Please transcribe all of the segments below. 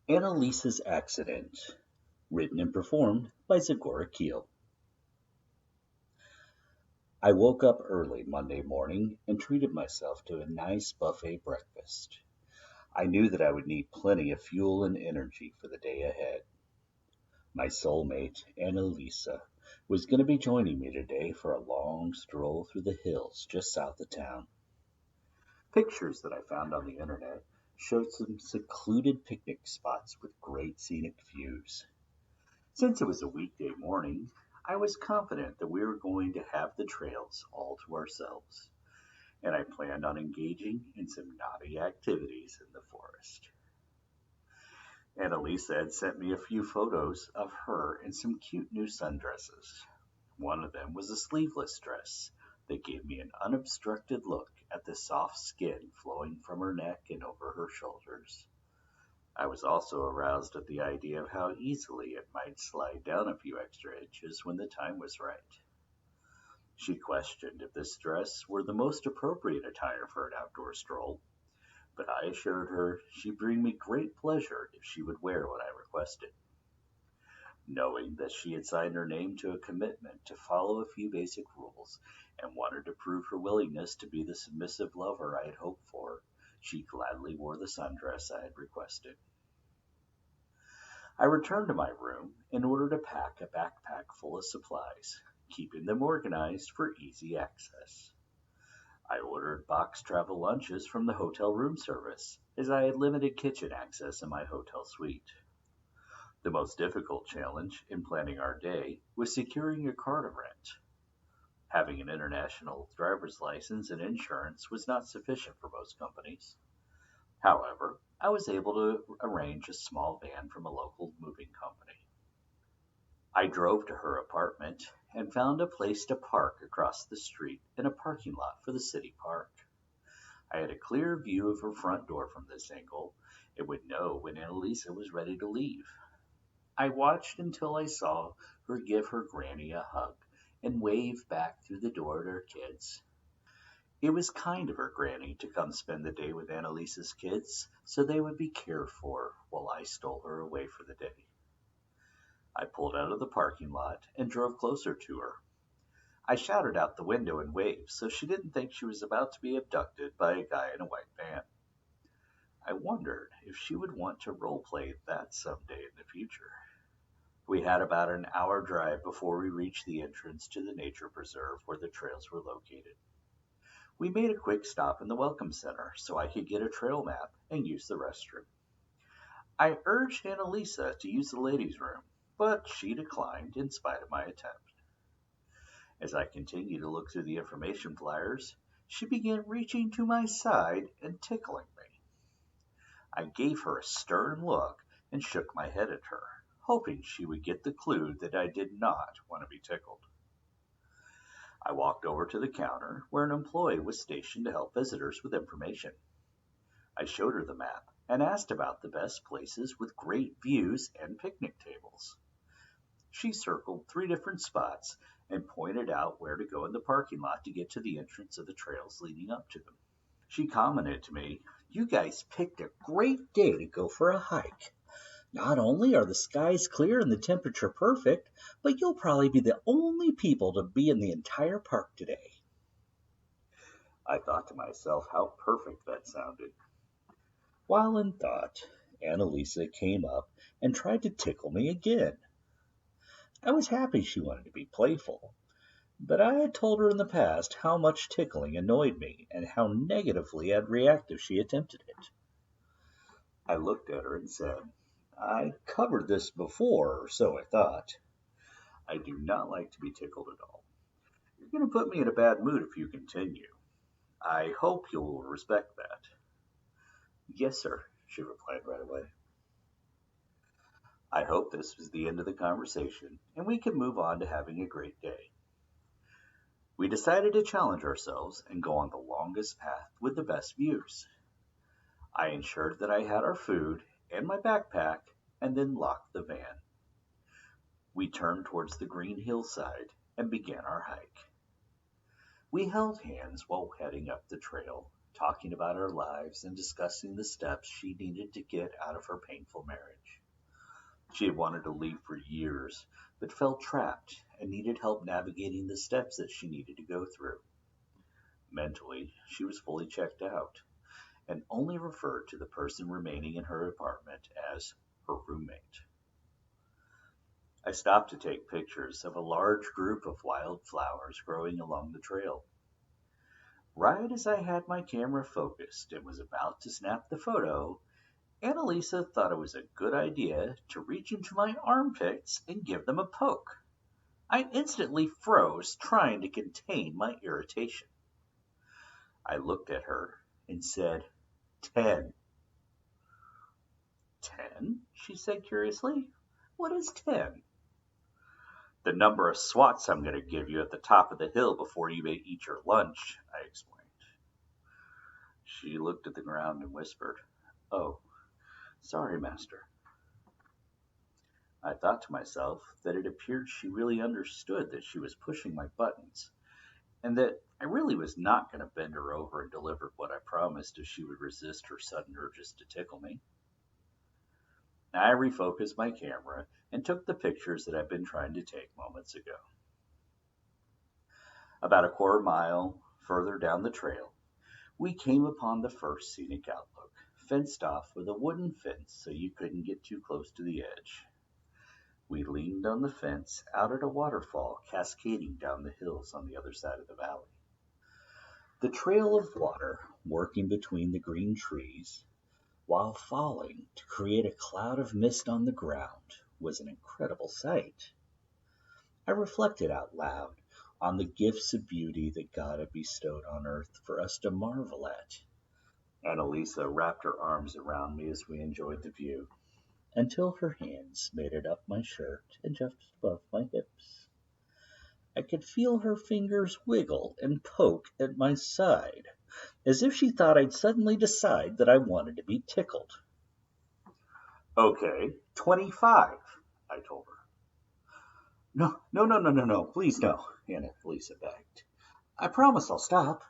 Anelisa's Accident, written and performed by Zagora Keel. I woke up early Monday morning and treated myself to a nice buffet breakfast. I knew that I would need plenty of fuel and energy for the day ahead. My soulmate, Anelisa, was going to be joining me today for a long stroll through the hills just south of town. Pictures that I found on the internet showed some secluded picnic spots with great scenic views. Since it was a weekday morning, I was confident that we were going to have the trails all to ourselves, and I planned on engaging in some naughty activities in the forest. Annalisa had sent me a few photos of her in some cute new sundresses. One of them was a sleeveless dress that gave me an unobstructed look at the soft skin flowing from her neck and over her shoulders. I was also aroused at the idea of how easily it might slide down a few extra inches when the time was right. She questioned if this dress were the most appropriate attire for an outdoor stroll, but I assured her she'd bring me great pleasure if she would wear what I requested. Knowing that she had signed her name to a commitment to follow a few basic rules and wanted to prove her willingness to be the submissive lover I had hoped for, she gladly wore the sundress I had requested. I returned to my room in order to pack a backpack full of supplies, keeping them organized for easy access. I ordered box travel lunches from the hotel room service, as I had limited kitchen access in my hotel suite. The most difficult challenge in planning our day was securing a car to rent. Having an international driver's license and insurance was not sufficient for most companies. However, I was able to arrange a small van from a local moving company. I drove to her apartment and found a place to park across the street in a parking lot for the city park. I had a clear view of her front door from this angle and would know when Annalisa was ready to leave. I watched until I saw her give her granny a hug and wave back through the door to her kids. It was kind of her granny to come spend the day with Annalisa's kids so they would be cared for while I stole her away for the day. I pulled out of the parking lot and drove closer to her. I shouted out the window and waved so she didn't think she was about to be abducted by a guy in a white van. I wondered if she would want to roleplay that someday in the future. We had about an hour drive before we reached the entrance to the nature preserve where the trails were located. We made a quick stop in the Welcome Center so I could get a trail map and use the restroom. I urged Annalisa to use the ladies' room, but she declined in spite of my attempt. As I continued to look through the information flyers, she began reaching to my side and tickling me. I gave her a stern look and shook my head at her, hoping she would get the clue that I did not want to be tickled. I walked over to the counter where an employee was stationed to help visitors with information. I showed her the map and asked about the best places with great views and picnic tables. She circled 3 different spots and pointed out where to go in the parking lot to get to the entrance of the trails leading up to them. She commented to me, "You guys picked a great day to go for a hike. Not only are the skies clear and the temperature perfect, but you'll probably be the only people to be in the entire park today." I thought to myself how perfect that sounded. While in thought, Annalisa came up and tried to tickle me again. I was happy she wanted to be playful, but I had told her in the past how much tickling annoyed me and how negatively I'd react if she attempted it. I looked at her and said, "I covered this before, or so I thought. I do not like to be tickled at all. You're going to put me in a bad mood if you continue. I hope you'll respect that." "Yes, sir," she replied right away. I hoped this was the end of the conversation and we could move on to having a great day. We decided to challenge ourselves and go on the longest path with the best views. I ensured that I had our food and my backpack and then locked the van. We turned towards the green hillside and began our hike. We held hands while heading up the trail, talking about our lives and discussing the steps she needed to get out of her painful marriage. She had wanted to leave for years, but felt trapped and needed help navigating the steps that she needed to go through. Mentally, she was fully checked out and only referred to the person remaining in her apartment as her roommate. I stopped to take pictures of a large group of wild flowers growing along the trail. Right as I had my camera focused and was about to snap the photo, Annalisa thought it was a good idea to reach into my armpits and give them a poke. I instantly froze, trying to contain my irritation. I looked at her and said, 10. 10? She said curiously. What is 10? The number of swats I'm going to give you at the top of the hill before you may eat your lunch, I explained. She looked at the ground and whispered, Oh, sorry, master. I thought to myself that it appeared she really understood that she was pushing my buttons, and that I really was not going to bend her over and deliver what I promised if she would resist her sudden urges to tickle me. I refocused my camera and took the pictures that I'd been trying to take moments ago. About a quarter mile further down the trail, we came upon the first scenic outlook, fenced off with a wooden fence so you couldn't get too close to the edge. We leaned on the fence out at a waterfall cascading down the hills on the other side of the valley. The trail of water working between the green trees while falling to create a cloud of mist on the ground was an incredible sight. I reflected out loud on the gifts of beauty that God had bestowed on earth for us to marvel at. Annalisa wrapped her arms around me as we enjoyed the view, until her hands made it up my shirt and just above my hips. I could feel her fingers wiggle and poke at my side, as if she thought I'd suddenly decide that I wanted to be tickled. Okay, 25, I told her. No, please no, Annalisa begged. I promise I'll stop.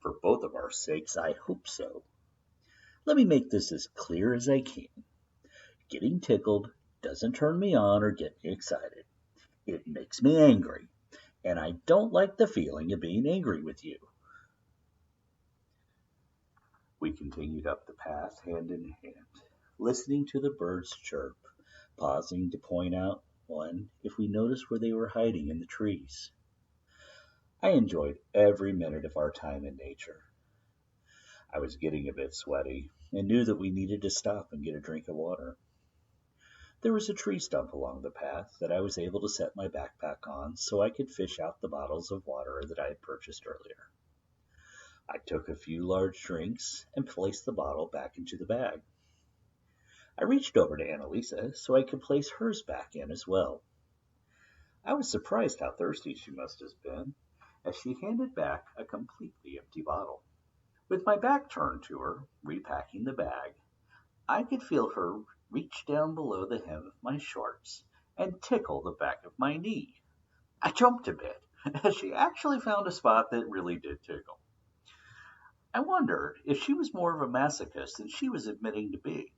For both of our sakes, I hope so. Let me make this as clear as I can. Getting tickled doesn't turn me on or get me excited. It makes me angry, and I don't like the feeling of being angry with you. We continued up the path hand in hand, listening to the birds chirp, pausing to point out one if we noticed where they were hiding in the trees. I enjoyed every minute of our time in nature. I was getting a bit sweaty and knew that we needed to stop and get a drink of water. There was a tree stump along the path that I was able to set my backpack on so I could fish out the bottles of water that I had purchased earlier. I took a few large drinks and placed the bottle back into the bag. I reached over to Annalisa so I could place hers back in as well. I was surprised how thirsty she must have been, as she handed back a completely empty bottle. With my back turned to her, repacking the bag, I could feel her reach down below the hem of my shorts and tickle the back of my knee. I jumped a bit, as she actually found a spot that really did tickle. I wondered if she was more of a masochist than she was admitting to be.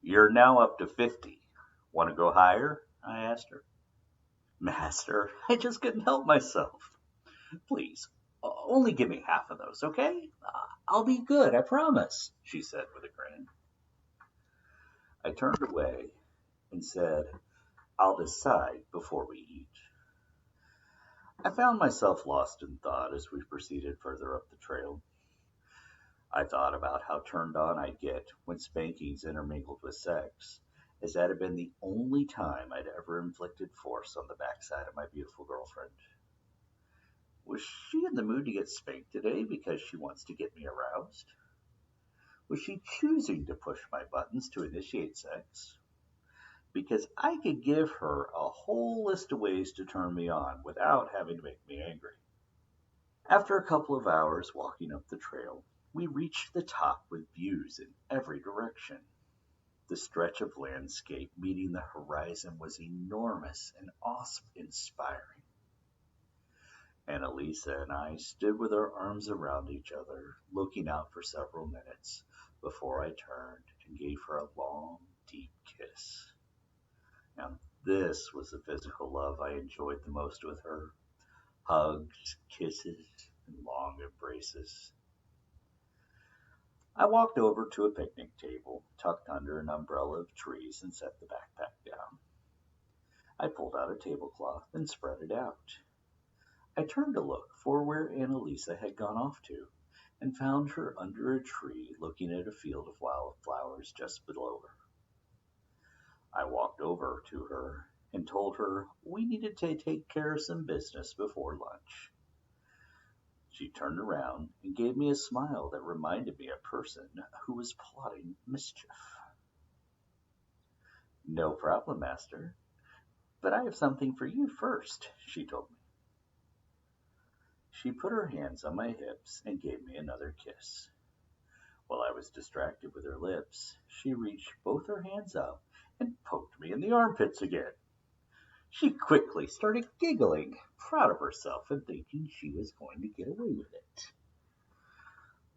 You're now up to 50. Want to go higher? I asked her. Master, I just couldn't help myself. Please, only give me half of those, okay? I'll be good, I promise, she said with a grin. I turned away and said, I'll decide before we eat. I found myself lost in thought as we proceeded further up the trail. I thought about how turned on I'd get when spankings intermingled with sex, as that had been the only time I'd ever inflicted force on the backside of my beautiful girlfriend. Was she in the mood to get spanked today because she wants to get me aroused? Was she choosing to push my buttons to initiate sex? Because I could give her a whole list of ways to turn me on without having to make me angry. After a couple of hours walking up the trail, we reached the top with views in every direction. The stretch of landscape meeting the horizon was enormous and awe-inspiring. Anelisa and I stood with our arms around each other, looking out for several minutes before I turned and gave her a long, deep kiss. Now, this was the physical love I enjoyed the most with her: hugs, kisses, and long embraces. I walked over to a picnic table tucked under an umbrella of trees and set the backpack down. I pulled out a tablecloth and spread it out. I turned to look for where Annalisa had gone off to, and found her under a tree looking at a field of wildflowers just below her. I walked over to her and told her we needed to take care of some business before lunch. She turned around and gave me a smile that reminded me of a person who was plotting mischief. "No problem, master, but I have something for you first," she told me. She put her hands on my hips and gave me another kiss. While I was distracted with her lips, she reached both her hands up and poked me in the armpits again. She quickly started giggling, proud of herself and thinking she was going to get away with it.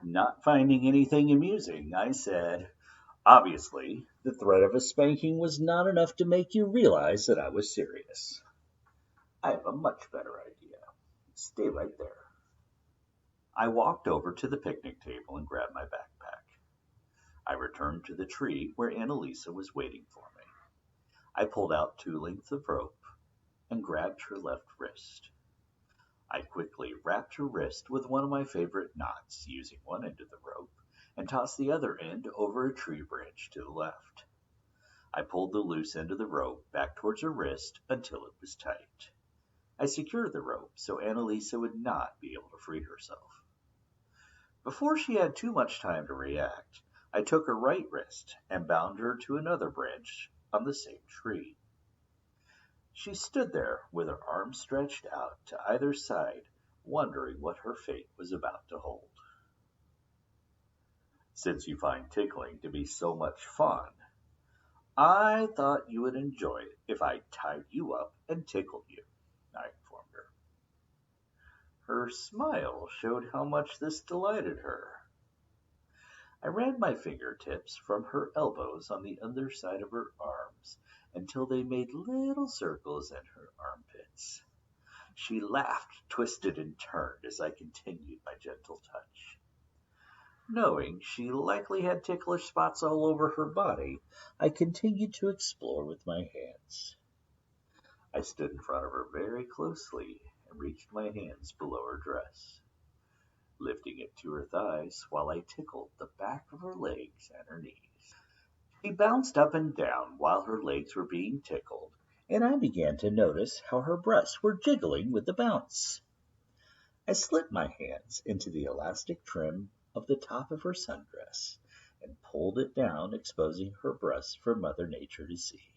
Not finding anything amusing, I said, "Obviously, the threat of a spanking was not enough to make you realize that I was serious. I have a much better idea. Stay right there." I walked over to the picnic table and grabbed my backpack. I returned to the tree where Annalisa was waiting for me. I pulled out 2 lengths of rope and grabbed her left wrist. I quickly wrapped her wrist with one of my favorite knots, using one end of the rope, and tossed the other end over a tree branch to the left. I pulled the loose end of the rope back towards her wrist until it was tight. I secured the rope so Annalisa would not be able to free herself. Before she had too much time to react, I took her right wrist and bound her to another branch on the same tree. She stood there with her arms stretched out to either side, wondering what her fate was about to hold. "Since you find tickling to be so much fun, I thought you would enjoy it if I tied you up and tickled you," I informed her. Her smile showed how much this delighted her. I ran my fingertips from her elbows on the underside of her arms until they made little circles in her armpits. She laughed, twisted, and turned as I continued my gentle touch. Knowing she likely had ticklish spots all over her body, I continued to explore with my hands. I stood in front of her very closely and reached my hands below her dress, lifting it to her thighs while I tickled the back of her legs and her knees. She bounced up and down while her legs were being tickled, and I began to notice how her breasts were jiggling with the bounce. I slipped my hands into the elastic trim of the top of her sundress and pulled it down, exposing her breasts for Mother Nature to see.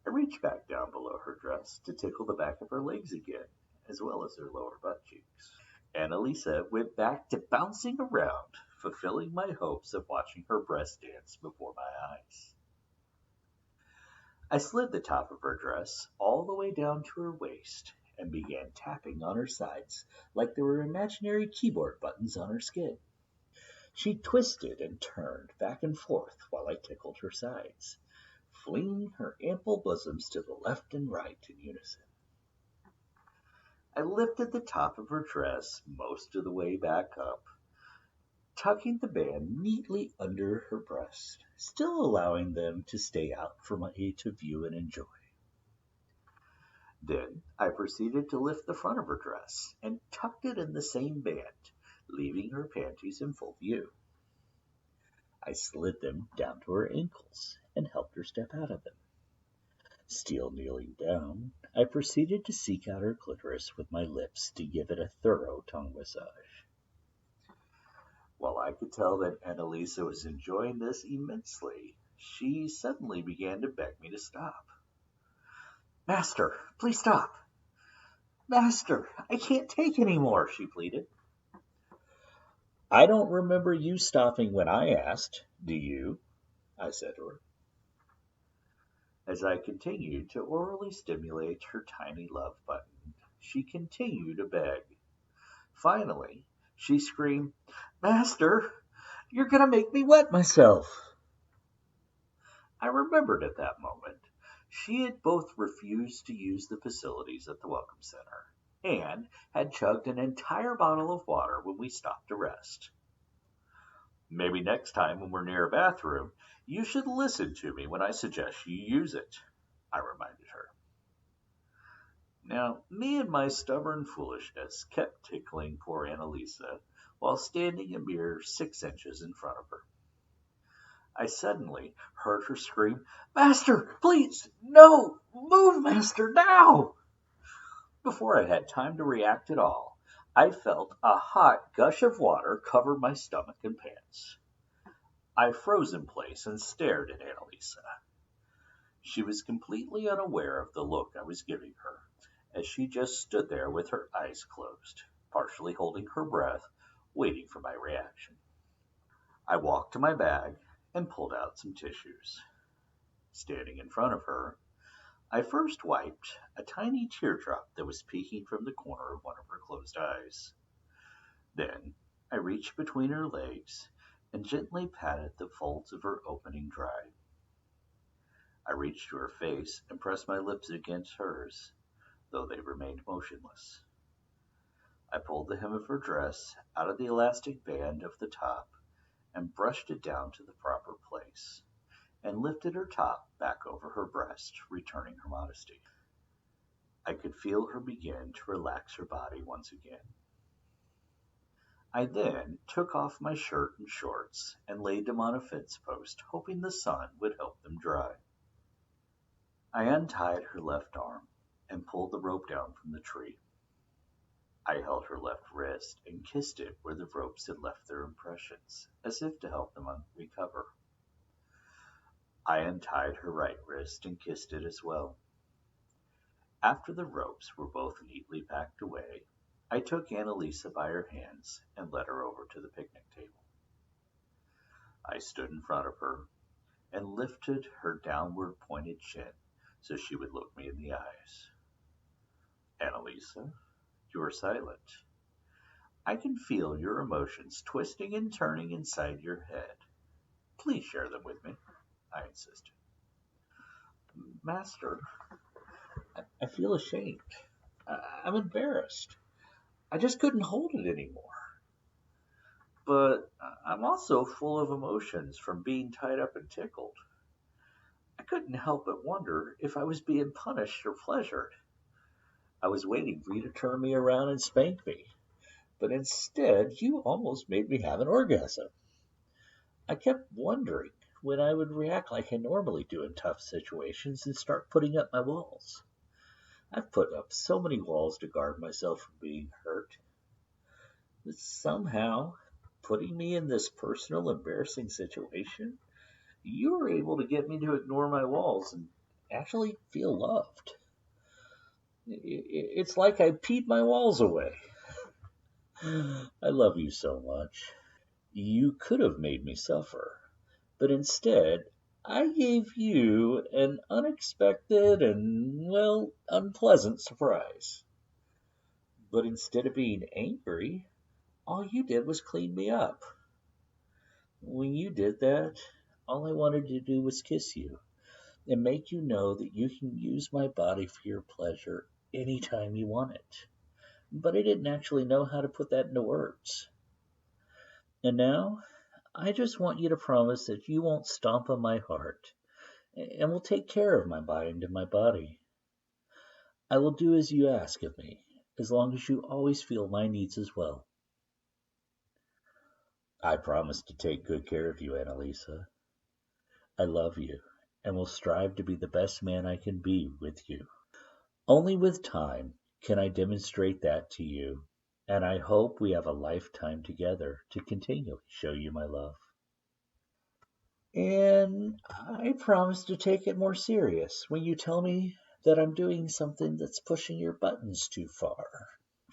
I reached back down below her dress to tickle the back of her legs again, as well as her lower butt cheeks. Annalisa went back to bouncing around, fulfilling my hopes of watching her breast dance before my eyes. I slid the top of her dress all the way down to her waist and began tapping on her sides like there were imaginary keyboard buttons on her skin. She twisted and turned back and forth while I tickled her sides, flinging her ample bosoms to the left and right in unison. I lifted the top of her dress most of the way back up, tucking the band neatly under her breast, still allowing them to stay out for me to view and enjoy. Then I proceeded to lift the front of her dress and tucked it in the same band, leaving her panties in full view. I slid them down to her ankles and helped her step out of them. Still kneeling down, I proceeded to seek out her clitoris with my lips to give it a thorough tongue massage. While I could tell that Annalisa was enjoying this immensely, she suddenly began to beg me to stop. "Master, please stop. Master, I can't take any more," she pleaded. "I don't remember you stopping when I asked, do you?" I said to her. As I continued to orally stimulate her tiny love button, she continued to beg. Finally, she screamed, "Master, you're going to make me wet myself." I remembered at that moment she had both refused to use the facilities at the Welcome Center and had chugged an entire bottle of water when we stopped to rest. "Maybe next time when we're near a bathroom, you should listen to me when I suggest you use it," I reminded her. Now, me and my stubborn foolishness kept tickling poor Anelisa while standing a mere 6 inches in front of her. I suddenly heard her scream, "Master, please, no! Move, Master, now!" Before I had time to react at all, I felt a hot gush of water cover my stomach and pants. I froze in place and stared at Annalisa. She was completely unaware of the look I was giving her, as she just stood there with her eyes closed, partially holding her breath, waiting for my reaction. I walked to my bag and pulled out some tissues. Standing in front of her, I first wiped a tiny teardrop that was peeking from the corner of one of her closed eyes. Then I reached between her legs and gently patted the folds of her opening dry. I reached to her face and pressed my lips against hers, though they remained motionless. I pulled the hem of her dress out of the elastic band of the top and brushed it down to the proper place, and lifted her top back over her breast, returning her modesty. I could feel her begin to relax her body once again. I then took off my shirt and shorts and laid them on a fence post, hoping the sun would help them dry. I untied her left arm and pulled the rope down from the tree. I held her left wrist and kissed it where the ropes had left their impressions, as if to help them recover. I untied her right wrist and kissed it as well. After the ropes were both neatly packed away, I took Annalisa by her hands and led her over to the picnic table. I stood in front of her and lifted her downward pointed chin so she would look me in the eyes. "Annalisa, you are silent. I can feel your emotions twisting and turning inside your head. Please share them with me," I insisted. "Master, I feel ashamed. I'm embarrassed. I just couldn't hold it anymore. But I'm also full of emotions from being tied up and tickled. I couldn't help but wonder if I was being punished or pleasured. I was waiting for you to turn me around and spank me, but instead you almost made me have an orgasm. I kept wondering when I would react like I normally do in tough situations and start putting up my walls. I've put up so many walls to guard myself from being hurt. But somehow, putting me in this personal, embarrassing situation, you were able to get me to ignore my walls and actually feel loved. It's like I peed my walls away. I love you so much. You could have made me suffer, but instead, I gave you an unexpected and, well, unpleasant surprise. But instead of being angry, all you did was clean me up. When you did that, all I wanted to do was kiss you and make you know that you can use my body for your pleasure anytime you want it. But I didn't actually know how to put that into words. And now, I just want you to promise that you won't stomp on my heart and will take care of my mind and my body. I will do as you ask of me, as long as you always feel my needs as well." "I promise to take good care of you, Annalisa. I love you and will strive to be the best man I can be with you. Only with time can I demonstrate that to you, and I hope we have a lifetime together to continually show you my love. And I promise to take it more serious when you tell me that I'm doing something that's pushing your buttons too far,"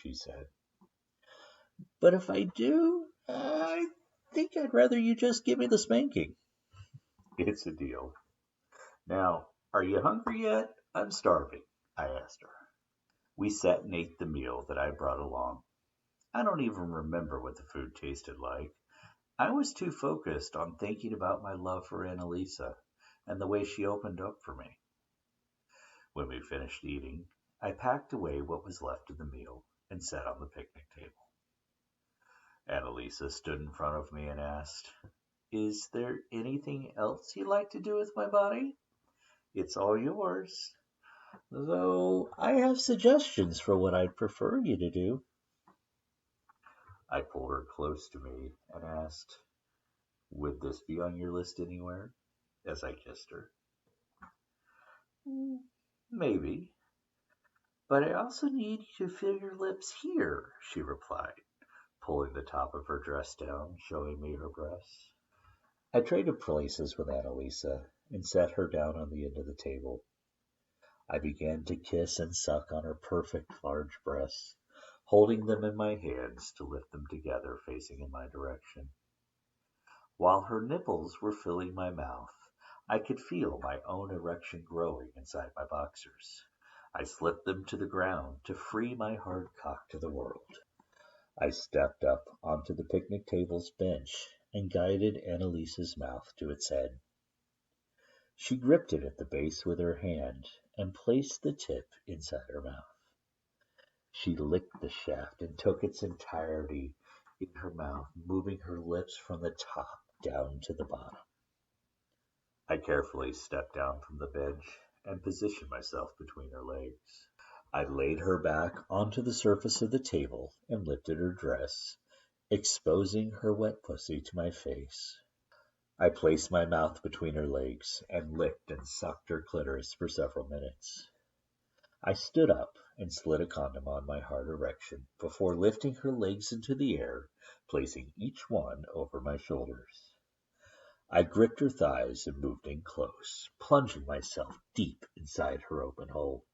she said. "But if I do, I think I'd rather you just give me the spanking." "It's a deal. Now, are you hungry yet? I'm starving," I asked her. We sat and ate the meal that I brought along. I don't even remember what the food tasted like. I was too focused on thinking about my love for Annalisa and the way she opened up for me. When we finished eating, I packed away what was left of the meal and sat on the picnic table. Annalisa stood in front of me and asked, "Is there anything else you'd like to do with my body? It's all yours. Though I have suggestions for what I'd prefer you to do." I pulled her close to me and asked, "Would this be on your list anywhere?" as I kissed her. "Mm, maybe, but I also need you to feel your lips here," she replied, pulling the top of her dress down, showing me her breasts. I traded places with Annalisa and sat her down on the end of the table. I began to kiss and suck on her perfect large breasts, holding them in my hands to lift them together facing in my direction. While her nipples were filling my mouth, I could feel my own erection growing inside my boxers. I slipped them to the ground to free my hard cock to the world. I stepped up onto the picnic table's bench and guided Annalisa's mouth to its head. She gripped it at the base with her hand and placed the tip inside her mouth. She licked the shaft and took its entirety in her mouth, moving her lips from the top down to the bottom. I carefully stepped down from the bench and positioned myself between her legs. I laid her back onto the surface of the table and lifted her dress, exposing her wet pussy to my face. I placed my mouth between her legs and licked and sucked her clitoris for several minutes. I stood up and slid a condom on my hard erection before lifting her legs into the air, placing each one over my shoulders. I gripped her thighs and moved in close, plunging myself deep inside her open hole.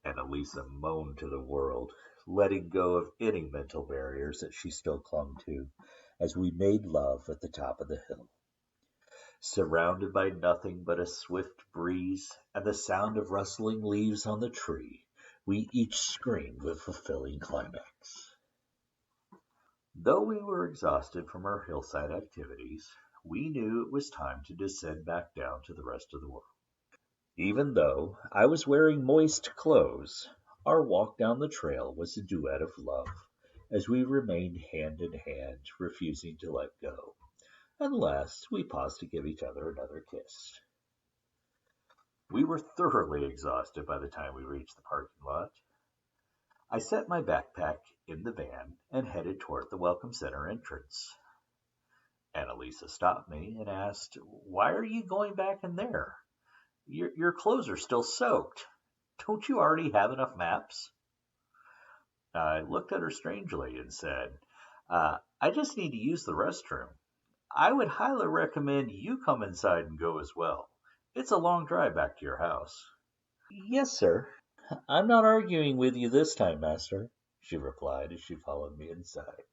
Annalisa moaned to the world, letting go of any mental barriers that she still clung to, as we made love at the top of the hill. Surrounded by nothing but a swift breeze and the sound of rustling leaves on the tree, we each screamed with fulfilling climax. Though we were exhausted from our hillside activities, we knew it was time to descend back down to the rest of the world. Even though I was wearing moist clothes, our walk down the trail was a duet of love, as we remained hand in hand, refusing to let go, unless we paused to give each other another kiss. We were thoroughly exhausted by the time we reached the parking lot. I set my backpack in the van and headed toward the Welcome Center entrance. Annalisa stopped me and asked, "Why are you going back in there? Your clothes are still soaked. Don't you already have enough maps?" I looked at her strangely and said, "I just need to use the restroom. I would highly recommend you come inside and go as well. It's a long drive back to your house." "Yes, sir. I'm not arguing with you this time, master," she replied as she followed me inside.